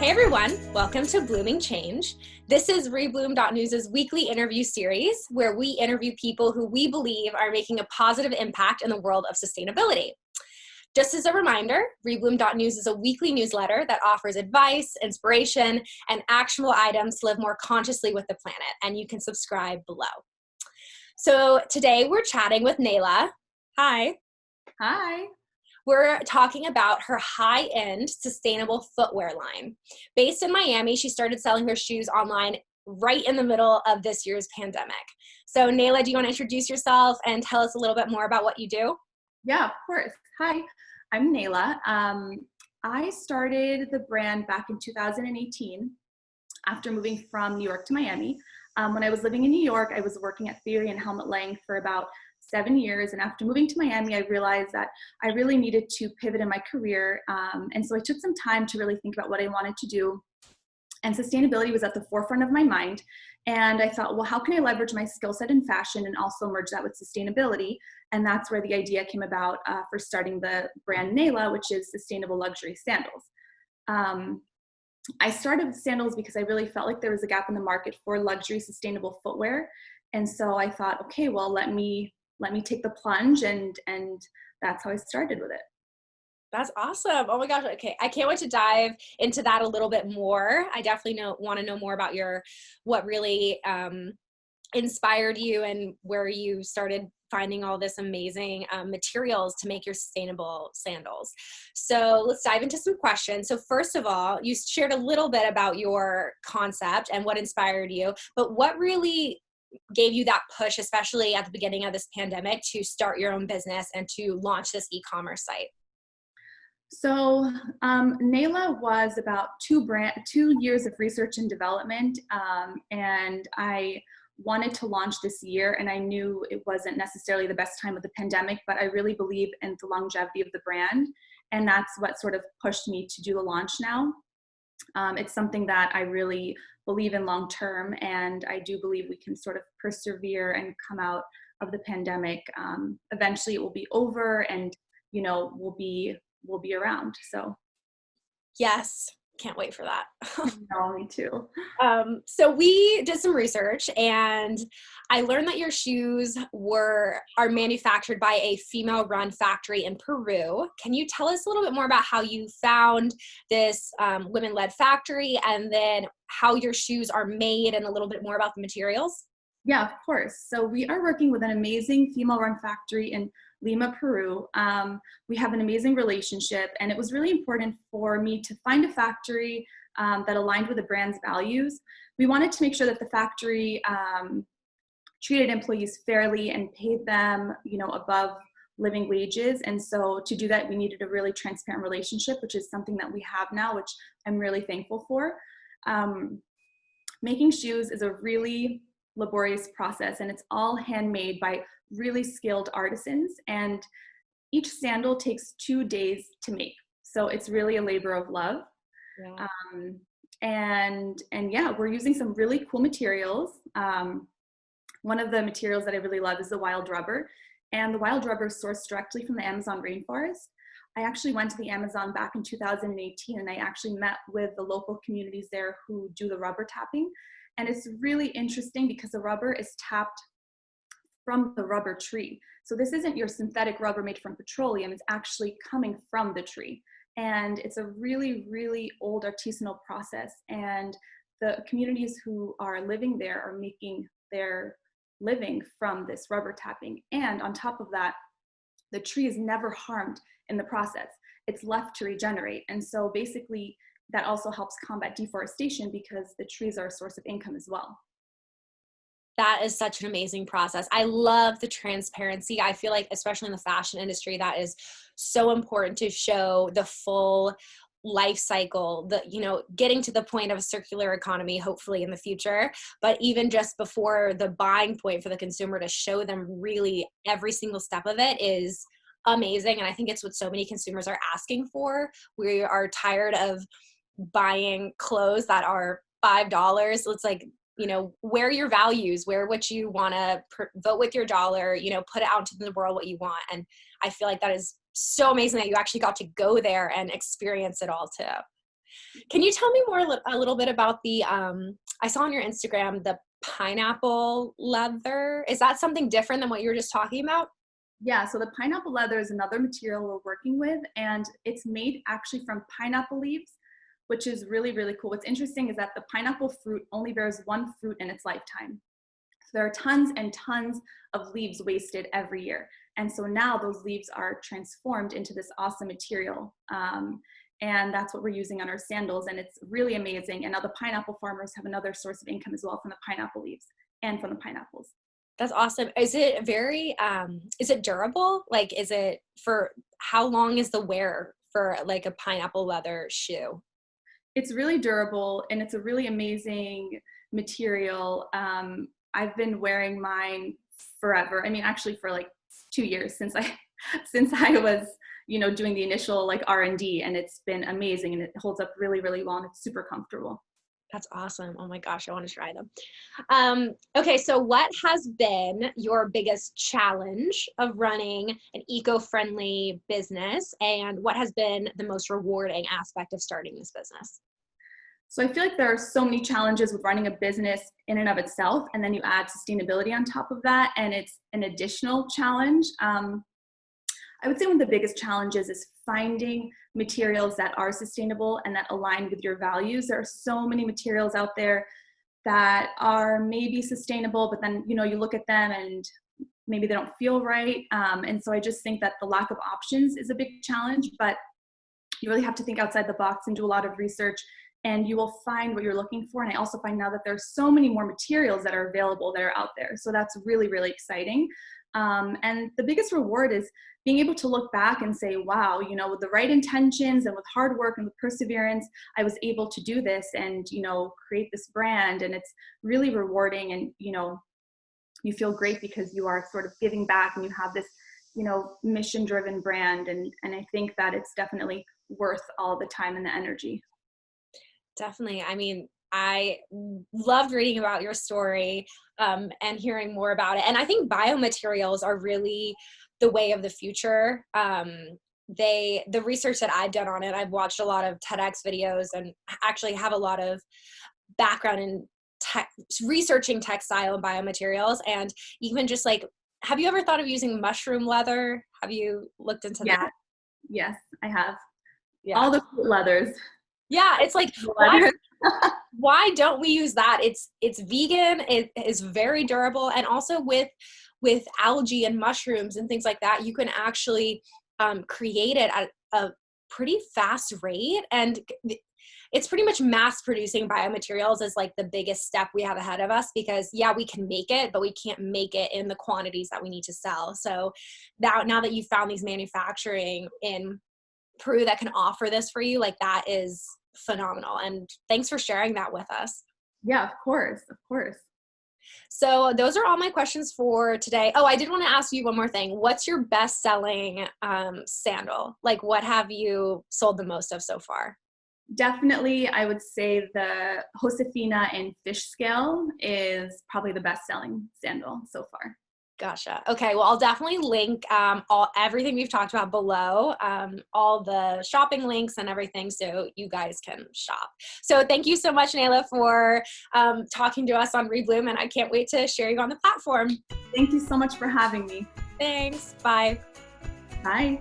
Hey everyone, welcome to Blooming Change. This is rebloom.news' weekly interview series where we interview people who we believe are making a positive impact in the world of sustainability. Just as a reminder, rebloom.news is a weekly newsletter that offers advice, inspiration, and actionable items to live more consciously with the planet, and you can subscribe below. So today we're chatting with Nayla. Hi. Hi. We're talking about her high-end sustainable footwear line. Based in Miami, she started selling her shoes online right in the middle of this year's pandemic. So Nayla, do you want to introduce yourself and tell us a little bit more about what you do? Yeah, of course. Hi, I'm Nayla. I started the brand back in 2018 after moving from New York to Miami. When I was living in New York, I was working at Theory and Helmet Length for about 7 years. And after moving to Miami, I realized that I really needed to pivot in my career. And so I took some time to really think about what I wanted to do. And sustainability was at the forefront of my mind. And I thought, well, how can I leverage my skill set in fashion and also merge that with sustainability? And that's where the idea came about for starting the brand Nayla, which is sustainable luxury sandals. I started with sandals because I really felt like there was a gap in the market for luxury sustainable footwear. And so I thought, okay, well, let me take the plunge, and that's how I started with it. That's awesome. Oh my gosh. Okay. I can't wait to dive into that a little bit more. I definitely want to know more about what really inspired you and where you started finding all this amazing materials to make your sustainable sandals. So let's dive into some questions. So first of all, you shared a little bit about your concept and what inspired you, but what really gave you that push, especially at the beginning of this pandemic, to start your own business and to launch this e-commerce site? So Nayla was about 2 years of research and development, and I wanted to launch this year, and I knew it wasn't necessarily the best time of the pandemic, but I really believe in the longevity of the brand, and that's what sort of pushed me to do the launch now. It's something that I really believe in long term, and I do believe we can sort of persevere and come out of the pandemic. Eventually it will be over, and we'll be around. So Yes, can't wait for that. no, me too. So we did some research, and I learned that your shoes are manufactured by a female-run factory in Peru. Can you tell us a little bit more about how you found this women-led factory, and then how your shoes are made, and a little bit more about the materials? Yeah, of course. So we are working with an amazing female-run factory in Lima, Peru. We have an amazing relationship, and it was really important for me to find a factory that aligned with the brand's values. We wanted to make sure that the factory treated employees fairly and paid them, above living wages. And so to do that, we needed a really transparent relationship, which is something that we have now, which I'm really thankful for. Making shoes is a really laborious process, and it's all handmade by really skilled artisans, and each sandal takes 2 days to make. So it's really a labor of love. Yeah. And yeah, we're using some really cool materials. One of the materials that I really love is the wild rubber, and the wild rubber is sourced directly from the Amazon rainforest. I actually went to the Amazon back in 2018, and I actually met with the local communities there who do the rubber tapping. And it's really interesting because the rubber is tapped from the rubber tree. So this isn't your synthetic rubber made from petroleum, it's actually coming from the tree. And it's a really, really old artisanal process. And the communities who are living there are making their living from this rubber tapping. And on top of that, the tree is never harmed in the process. It's left to regenerate. And so basically, that also helps combat deforestation because the trees are a source of income as well. That is such an amazing process. I love the transparency. I feel like, especially in the fashion industry, that is so important to show the full life cycle, getting to the point of a circular economy, hopefully in the future, but even just before the buying point for the consumer, to show them really every single step of it is amazing. And I think it's what so many consumers are asking for. We are tired of buying clothes that are $5. It's like, wear your values, wear what you want to vote with your dollar, put it out into the world what you want. And I feel like that is so amazing that you actually got to go there and experience it all too. Can you tell me more a little bit about the, I saw on your Instagram, the pineapple leather. Is that something different than what you were just talking about? Yeah, so the pineapple leather is another material we're working with, and it's made actually from pineapple leaves, which is really, really cool. What's interesting is that the pineapple fruit only bears one fruit in its lifetime. So there are tons and tons of leaves wasted every year. And so now those leaves are transformed into this awesome material. And that's what we're using on our sandals. And it's really amazing. And now the pineapple farmers have another source of income as well from the pineapple leaves and from the pineapples. That's awesome. Is it very, is it durable? Like, is it for, how long is the wear for like a pineapple leather shoe? It's really durable and it's a really amazing material. I've been wearing mine forever. I mean, actually for like 2 years since I since I was, doing the initial like R&D, and it's been amazing and it holds up really, really well and it's super comfortable. That's awesome. Oh my gosh, I want to try them. Okay, so what has been your biggest challenge of running an eco-friendly business, and what has been the most rewarding aspect of starting this business? So I feel like there are so many challenges with running a business in and of itself, and then you add sustainability on top of that, and it's an additional challenge. I would say one of the biggest challenges is finding materials that are sustainable and that align with your values. There are so many materials out there that are maybe sustainable, but then, you look at them and maybe they don't feel right. And so I just think that the lack of options is a big challenge, but you really have to think outside the box and do a lot of research, and you will find what you're looking for. And I also find now that there's so many more materials that are available that are out there. So that's really, really exciting. And the biggest reward is being able to look back and say, wow, with the right intentions and with hard work and with perseverance, I was able to do this and, create this brand. And it's really rewarding. And, you feel great because you are sort of giving back and you have this, mission driven brand. And I think that it's definitely worth all the time and the energy. Definitely. I mean, I loved reading about your story, and hearing more about it. And I think biomaterials are really the way of the future. The research that I've done on it, I've watched a lot of TEDx videos and actually have a lot of background in researching textile and biomaterials. And even just like, have you ever thought of using mushroom leather? Have you looked into Yeah. that? Yes, I have. Yeah. All the leathers. Yeah, it's like, why don't we use that? It's vegan, it is very durable, and also with algae and mushrooms and things like that, you can actually create it at a pretty fast rate. And it's pretty much mass producing biomaterials is like the biggest step we have ahead of us, because yeah, we can make it, but we can't make it in the quantities that we need to sell. So now that you've found these manufacturing in Peru that can offer this for you, like, that is phenomenal. And thanks for sharing that with us. Yeah, of course, of course. So those are all my questions for today. Oh, I did want to ask you one more thing. What's your best selling sandal? Like, what have you sold the most of so far? Definitely, I would say the Josefina in fish scale is probably the best selling sandal so far. Gotcha. Okay. Well, I'll definitely link everything we've talked about below, all the shopping links and everything, so you guys can shop. So thank you so much, Nayla, for talking to us on Rebloom, and I can't wait to share you on the platform. Thank you so much for having me. Thanks. Bye. Bye.